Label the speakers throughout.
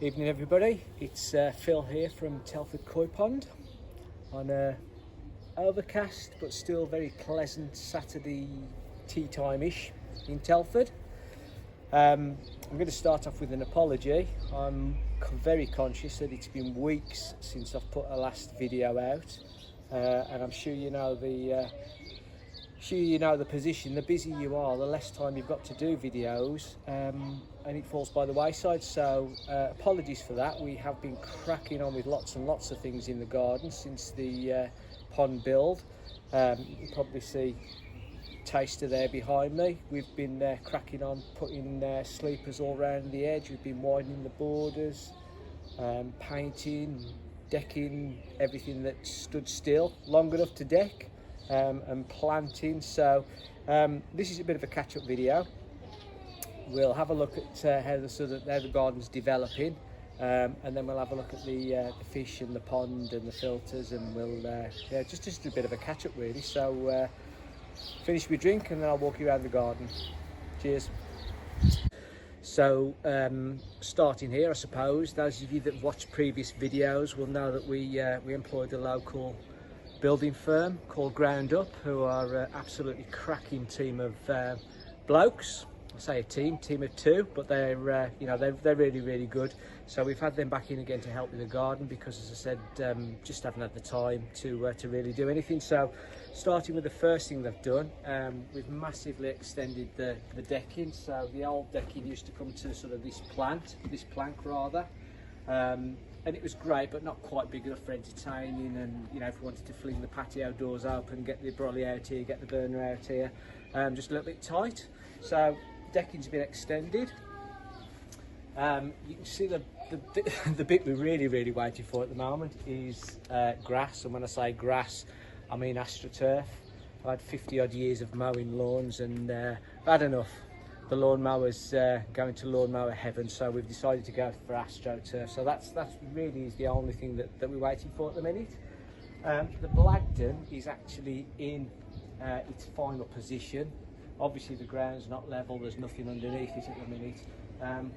Speaker 1: Evening everybody, it's Phil here from Telford Koi Pond on a overcast but still very pleasant Saturday tea time-ish in Telford. I'm going to start off with an apology. I'm very conscious that it's been weeks since I've put a last video out, and I'm sure you know the position. The busier you are, the less time you've got to do videos, and it falls by the wayside. So apologies for that. We have been cracking on with lots and lots of things in the garden since the pond build. You can probably see taster there behind me. We've been cracking on putting sleepers all around the edge. We've been widening the borders, painting, decking everything that stood still long enough to deck, and planting. So this is a bit of a catch-up video. We'll have a look at how the garden's developing, and then we'll have a look at the fish and the pond and the filters, and we'll just a bit of a catch-up really. So finish my drink and then I'll walk you around the garden. Cheers. So starting here, I suppose those of you that have watched previous videos will know that we employed a local building firm called Ground Up, who are absolutely cracking team of blokes. I say a team of two, but they're really good. So we've had them back in again to help with the garden because, as I said, just haven't had the time to really do anything. So starting with the first thing they've done, we've massively extended the decking. So the old decking used to come to sort of this plank rather. And it was great, but not quite big enough for entertaining. And if we wanted to fling the patio doors open, get the brolly out here, get the burner out here, just a little bit tight. So decking's been extended. You can see the bit we're really waiting for at the moment is grass. And when I say grass, I mean astro-turf. I've had 50 odd years of mowing lawns, and I've had enough. The lawnmower's going to lawnmower heaven, so we've decided to go for astro-turf. So that's really is the only thing that we're waiting for at the minute. The Blagden is actually in its final position. Obviously the ground's not level, there's nothing underneath it at the minute,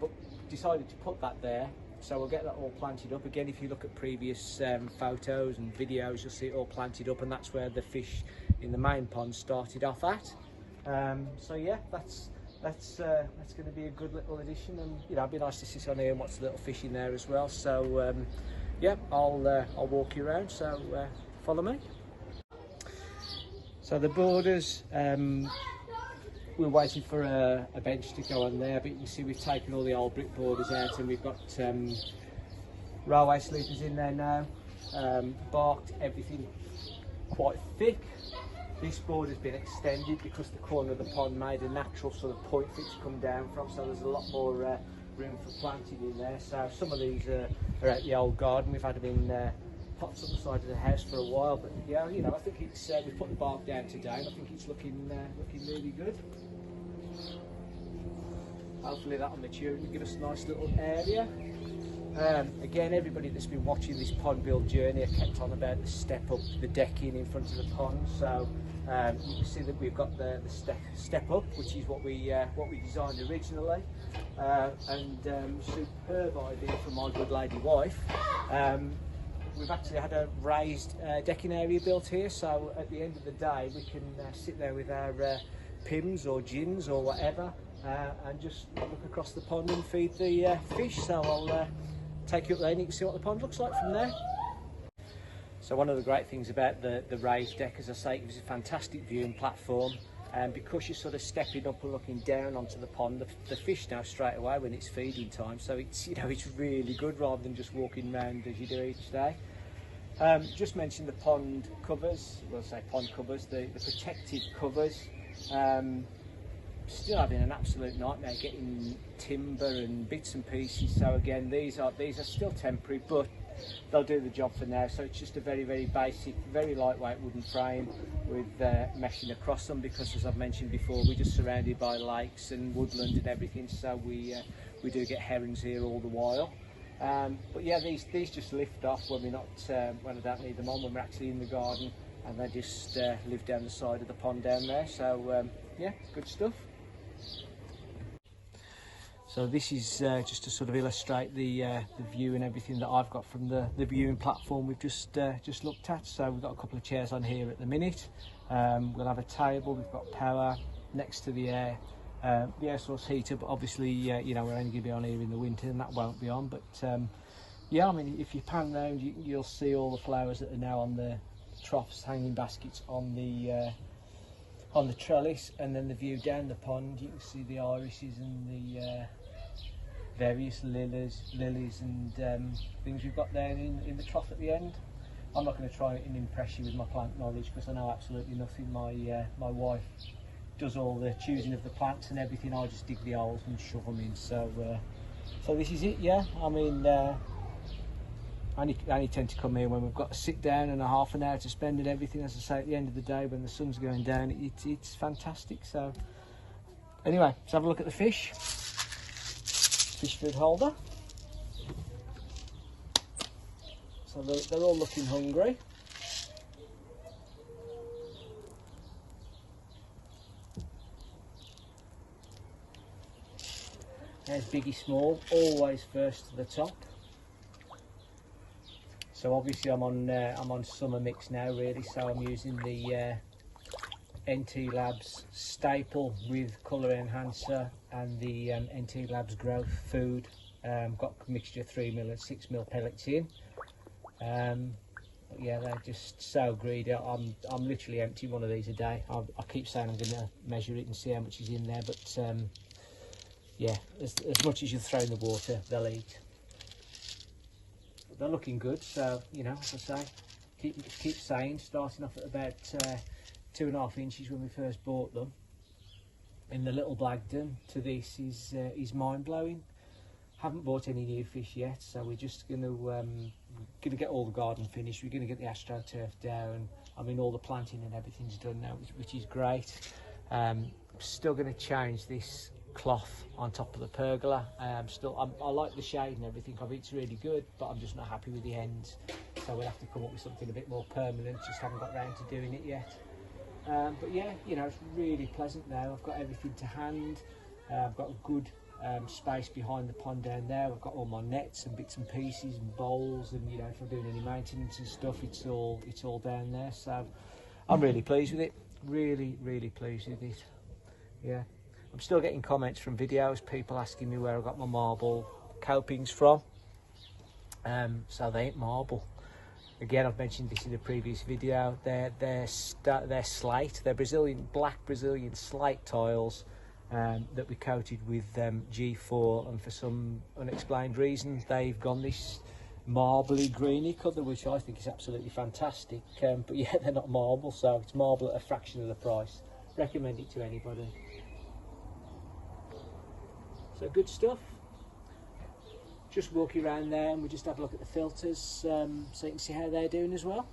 Speaker 1: but decided to put that there. So we'll get that all planted up. Again, if you look at previous photos and videos, you'll see it all planted up, and that's where the fish in the main pond started off at. So yeah, that's going to be a good little addition, and it'd be nice to sit on here and watch the little fish in there as well. So yeah, I'll walk you around, so follow me. So the borders, we're waiting for a bench to go on there, but you can see we've taken all the old brick borders out, and we've got railway sleepers in there now, barked everything quite thick. This board has been extended because the corner of the pond made a natural sort of point for it to come down from, so there's a lot more room for planting in there. So some of these are at the old garden. We've had them in pots on the side of the house for a while, but yeah, I think it's we've put the bark down today, and I think it's looking really good. Hopefully that'll mature and give us a nice little area. Again, everybody that's been watching this pond build journey, I kept on about the step up, the decking in front of the pond. So you can see that we've got the step up, which is what we designed originally, and superb idea from my good lady wife. We've actually had a raised decking area built here, so at the end of the day we can sit there with our pims or gins or whatever, and just look across the pond and feed the fish. So I'll take you up there and you can see what the pond looks like from there. So one of the great things about the raised deck, as I say, it gives a fantastic viewing platform, and because you're sort of stepping up and looking down onto the pond, the fish know straight away when it's feeding time. So it's it's really good rather than just walking around as you do each day. Just mentioned the pond covers, well, say pond covers, the protective covers. Still having an absolute nightmare getting timber and bits and pieces. So again, these are still temporary, but they'll do the job for now. So it's just a very basic, very lightweight wooden frame with meshing across them, because as I've mentioned before, we're just surrounded by lakes and woodland and everything, so we do get herons here all the while. But yeah, these just lift off when when I don't need them on, when we're actually in the garden, and they just live down the side of the pond down there. So yeah, good stuff. So this is just to sort of illustrate the view and everything that I've got from the viewing platform we've just looked at. So we've got a couple of chairs on here at the minute. We'll have a table, we've got power next to the air source heater, but obviously you know, we're only going to be on here in the winter and that won't be on. But yeah, I mean, if you pan round, you'll see all the flowers that are now on the troughs, hanging baskets on the trellis, and then the view down the pond. You can see the irises and the various lilies and things we've got there in the trough at the end. I'm not going to try and impress you with my plant knowledge because I know absolutely nothing. My wife does all the choosing of the plants and everything. I just dig the holes and shove them in. So this is it. Yeah, I mean, I only tend to come here when we've got to sit down and a half an hour to spend and everything. As I say, at the end of the day, when the sun's going down, it's fantastic. So anyway, let's have a look at the fish food holder. So they're all looking hungry. There's Biggie Small, always first to the top. So obviously I'm on summer mix now really, so I'm using the NT Labs staple with colour enhancer and the NT Labs growth food. Got a mixture of 3mm and 6mm pellets in. But yeah, they're just so greedy. I'm literally emptying one of these a day. I keep saying I'm going to measure it and see how much is in there, but yeah, as much as you throw in the water, they'll eat. But they're looking good, so you know, as I say, keep saying, starting off at about 2.5 inches when we first bought them in the little Blagden to this is mind-blowing. Haven't bought any new fish yet, so we're just going to get all the garden finished. We're going to get the astro-turf down. I mean, all the planting and everything's done now, which is great. I'm still going to change this cloth on top of the pergola. I like the shade and everything of it. It's really good, but I'm just not happy with the ends. So we'll have to come up with something a bit more permanent. Just haven't got round to doing it yet. But yeah, you know, it's really pleasant now. I've got everything to hand. I've got a good space behind the pond down there. I've got all my nets and bits and pieces and bowls, and you know, if I'm doing any maintenance and stuff, it's all down there. So I'm really pleased with it. Really pleased with it. Yeah, I'm still getting comments from videos, people asking me where I got my marble copings from. So they ain't marble. Again, I've mentioned this in a previous video. They're slate. They're black Brazilian slate tiles that we coated with G4, and for some unexplained reason they've gone this marbly greeny colour, which I think is absolutely fantastic. But yeah, they're not marble, so it's marble at a fraction of the price. Recommend it to anybody. So good stuff. Just walk around there and we just have a look at the filters so you can see how they're doing as well.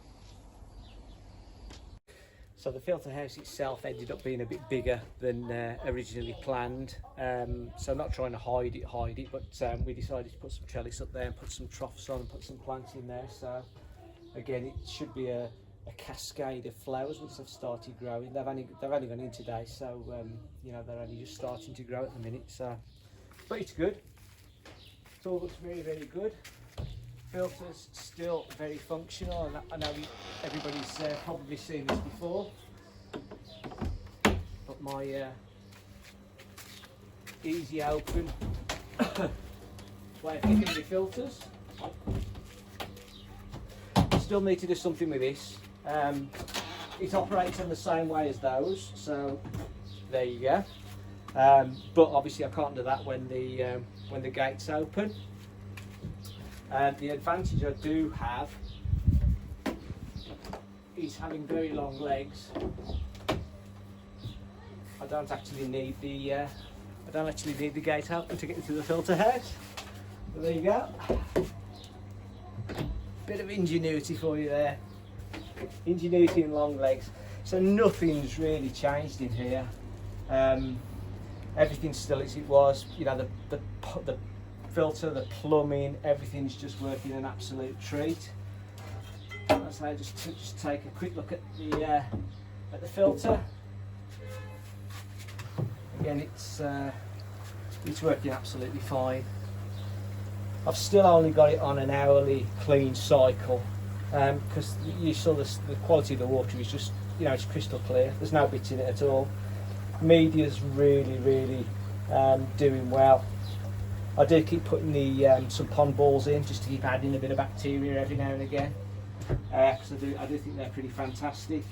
Speaker 1: So the filter house itself ended up being a bit bigger than originally planned. So I'm not trying to hide it, but we decided to put some trellis up there and put some troughs on and put some plants in there. So again, it should be a cascade of flowers once they've started growing. They've only gone in today, so you know, they're only just starting to grow at the minute. So, but it's good. It all looks very good. Filters still very functional, and I know everybody's probably seen this before, but my easy open way of getting the filters. Still need to do something with this. It operates in the same way as those, so there you go. But obviously I can't do that when the gate's open. The advantage I do have is having very long legs. I don't actually need the gate open to get into the filter house. But there you go. Bit of ingenuity for you there. Ingenuity and long legs. So nothing's really changed in here. Everything's still as it was. You know, the filter, the plumbing, everything's just working an absolute treat. So I just take a quick look at the filter. Again, it's it's working absolutely fine. I've still only got it on an hourly clean cycle because you saw the quality of the water is just, you know, it's crystal clear. There's no bits in it at all. Media's really doing well. I do keep putting the some pond balls in just to keep adding a bit of bacteria every now and again because I do think they're pretty fantastic.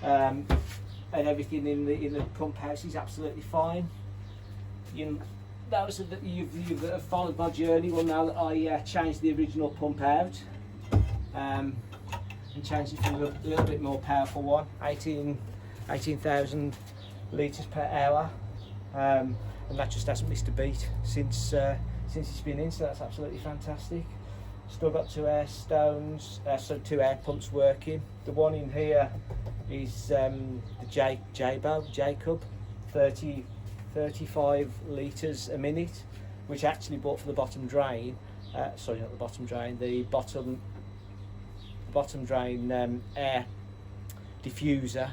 Speaker 1: And everything in the pump house is absolutely fine. Those that you've followed my journey will know that I changed the original pump out and changed it to a little bit more powerful one, 18,000 litres per hour, and that just hasn't missed a beat since it's been in, so that's absolutely fantastic. Still got 2 air stones, so 2 air pumps working. The one in here is the Jacob 35 litres a minute, which I actually bought for the bottom drain. Sorry, not the bottom drain, the bottom drain air diffuser.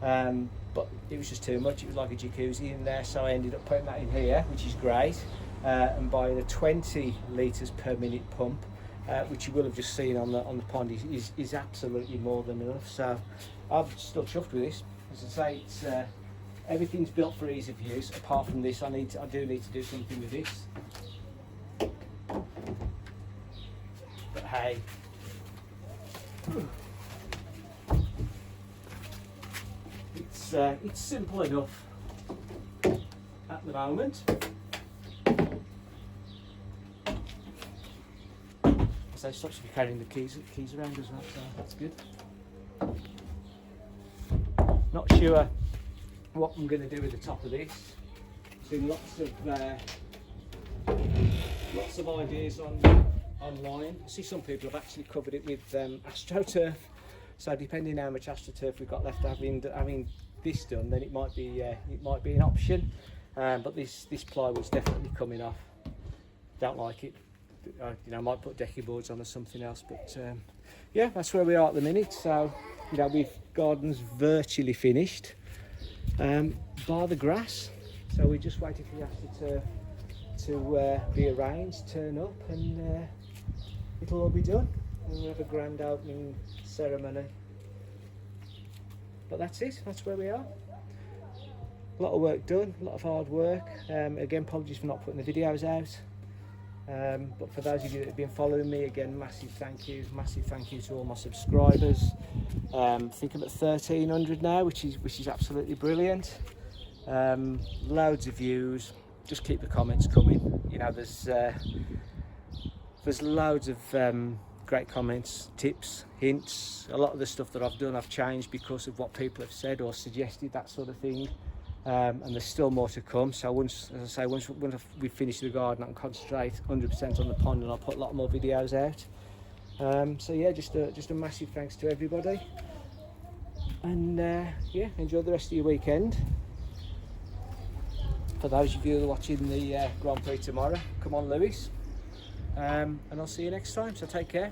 Speaker 1: But it was just too much. It was like a jacuzzi in there, so I ended up putting that in here, which is great, and buying a 20 litres per minute pump, which you will have just seen on the pond is absolutely more than enough. So I'm still chuffed with this. As I say, it's everything's built for ease of use. Apart from this, I do need to do something with this. But hey, it's simple enough at the moment. So it stops you carrying the keys around as well, so that's good. Not sure what I'm going to do with the top of this. There's been lots of ideas online. I see some people have actually covered it with astro-turf. So depending how much astro-turf we've got left having this done, then it might be an option. But this plywood's definitely coming off. Don't like it. I might put decking boards on or something else. But yeah, that's where we are at the minute. So we've garden's virtually finished, bar the grass. So we're just waiting for the astro-turf to be arranged, turn up, and it'll all be done. And we'll have a grand opening ceremony. But that's it, that's where we are. A lot of work done, a lot of hard work. Again, apologies for not putting the videos out. But for those of you that have been following me, again, massive thank you to all my subscribers. I think I'm at 1,300 now, which is absolutely brilliant. Loads of views. Just keep the comments coming. There's loads of great comments, tips, hints. A lot of the stuff that I've done I've changed because of what people have said or suggested, that sort of thing. And there's still more to come. So once we finish the garden, I can concentrate 100% on the pond, and I'll put a lot more videos out. So yeah, just a massive thanks to everybody, and yeah, enjoy the rest of your weekend. For those of you who are watching the Grand Prix tomorrow, come on Lewis, and I'll see you next time, so take care.